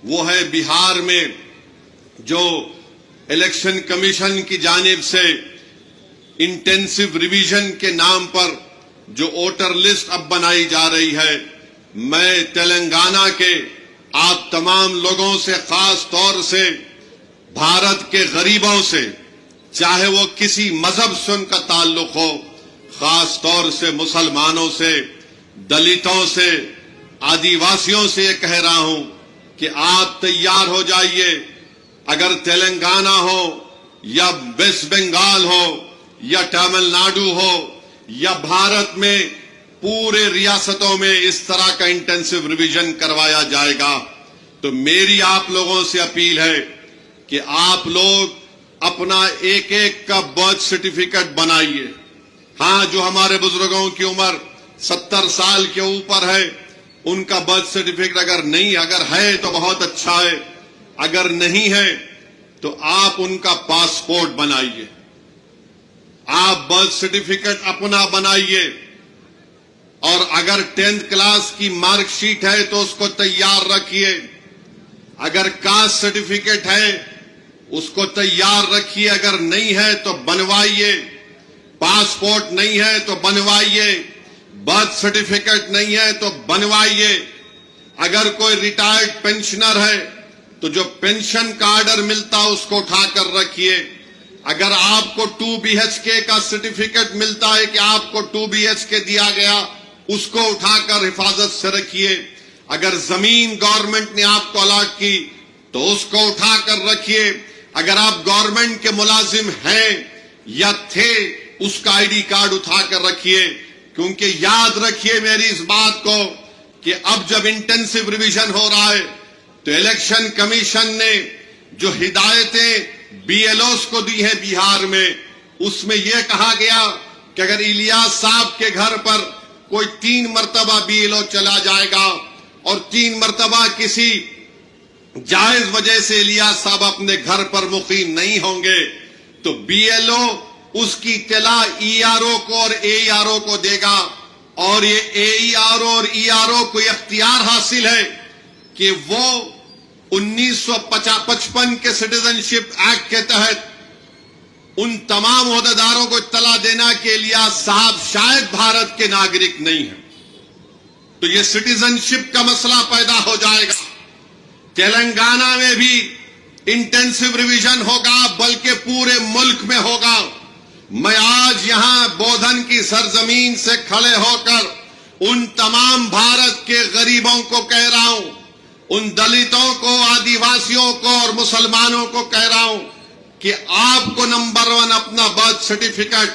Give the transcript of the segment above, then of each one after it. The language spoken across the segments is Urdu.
وہ ہے بہار میں جو الیکشن کمیشن کی جانب سے انٹینسو ریویژن کے نام پر جو ووٹر لسٹ اب بنائی جا رہی ہے. میں تلنگانہ کے آپ تمام لوگوں سے، خاص طور سے بھارت کے غریبوں سے، چاہے وہ کسی مذہب سے ان کا تعلق ہو، خاص طور سے مسلمانوں سے، دلتوں سے، آدیواسیوں سے یہ کہہ رہا ہوں کہ آپ تیار ہو جائیے. اگر تلنگانہ ہو یا ویسٹ بنگال ہو یا تامل ناڈو ہو یا بھارت میں پورے ریاستوں میں اس طرح کا انٹینسو ریویژن کروایا جائے گا، تو میری آپ لوگوں سے اپیل ہے کہ آپ لوگ اپنا ایک ایک کا برتھ سرٹیفکیٹ بنائیے. ہاں، جو ہمارے بزرگوں کی عمر 70 سال کے اوپر ہے، ان کا برتھ سرٹیفکیٹ اگر ہے تو بہت اچھا ہے، اگر نہیں ہے تو آپ ان کا پاسپورٹ بنائیے. آپ برتھ سرٹیفکیٹ اپنا بنائیے، اور اگر 10th کلاس کی مارک شیٹ ہے تو اس کو تیار رکھیے. اگر کاسٹ سرٹیفکیٹ ہے اس کو تیار رکھیے، اگر نہیں ہے تو بنوائیے. پاسپورٹ نہیں ہے تو بنوائیے. برتھ سرٹیفکیٹ نہیں ہے تو بنوائیے. اگر کوئی ریٹائرڈ پینشنر ہے تو جو پینشن کا آرڈر ملتا اس کو اٹھا کر رکھیے. اگر آپ کو 2 BHK کا سرٹیفکیٹ ملتا ہے کہ آپ کو 2 BHK دیا گیا، اس کو اٹھا کر حفاظت سے رکھیے. اگر زمین گورنمنٹ نے آپ کو الاٹ کی تو اس کو اٹھا کر رکھیے. اگر آپ گورنمنٹ کے ملازم ہیں یا تھے، اس کا ID کارڈ اٹھا کر رکھیے. کیونکہ یاد رکھیے میری اس بات کو کہ اب جب انٹینسو ریویژن ہو رہا ہے تو الیکشن کمیشن نے جو ہدایتیں BLOs کو دی ہیں بہار میں، اس میں یہ کہا گیا کہ اگر الیاس صاحب کے گھر پر کوئی 3 مرتبہ BLO چلا جائے گا اور 3 مرتبہ کسی جائز وجہ سے الیاس صاحب اپنے گھر پر مقیم نہیں ہوں گے تو BLO اس کی اطلاع ERO کو اور AERO کو دے گا. اور یہ AERO اور ERO کو اختیار حاصل ہے کہ وہ 1955 کے سٹیزنشپ ایکٹ کے تحت ان تمام عہدیداروں کو اطلاع دینا کہ الیاس صاحب شاید بھارت کے ناگرک نہیں ہیں. تو یہ سٹیزنشپ کا مسئلہ پیدا ہو جائے گا. تلنگانہ میں بھی انٹینسو ریویژن ہوگا، بلکہ پورے ملک میں ہوگا. میں آج یہاں بودھن کی سرزمین سے کھڑے ہو کر ان تمام بھارت کے غریبوں کو کہہ رہا ہوں، ان دلتوں کو، آدیواسیوں کو اور مسلمانوں کو کہہ رہا ہوں کہ آپ کو نمبر 1 اپنا برتھ سرٹیفکیٹ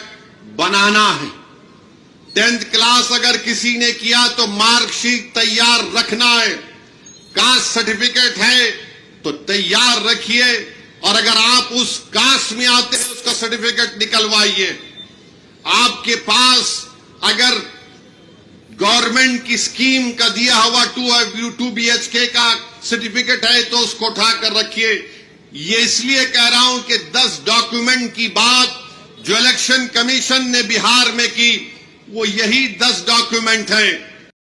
بنانا ہے. 10th کلاس اگر کسی نے کیا تو مارک شیٹ تیار رکھنا ہے. کاسٹ سرٹیفکیٹ ہے تو تیار رکھیے، اور اگر آپ اس کاسٹ میں آتے ہیں اس کا سرٹیفکیٹ نکلوائیے. آپ کے پاس اگر گورنمنٹ کی سکیم کا دیا ہوا 2 BHK کا سرٹیفکیٹ ہے تو اس کو اٹھا کر رکھیے. یہ اس لیے کہہ رہا ہوں کہ 10 ڈاکیومنٹ کی بات جو الیکشن کمیشن نے بہار میں کی، وہ یہی 10 ڈاکیومنٹ ہیں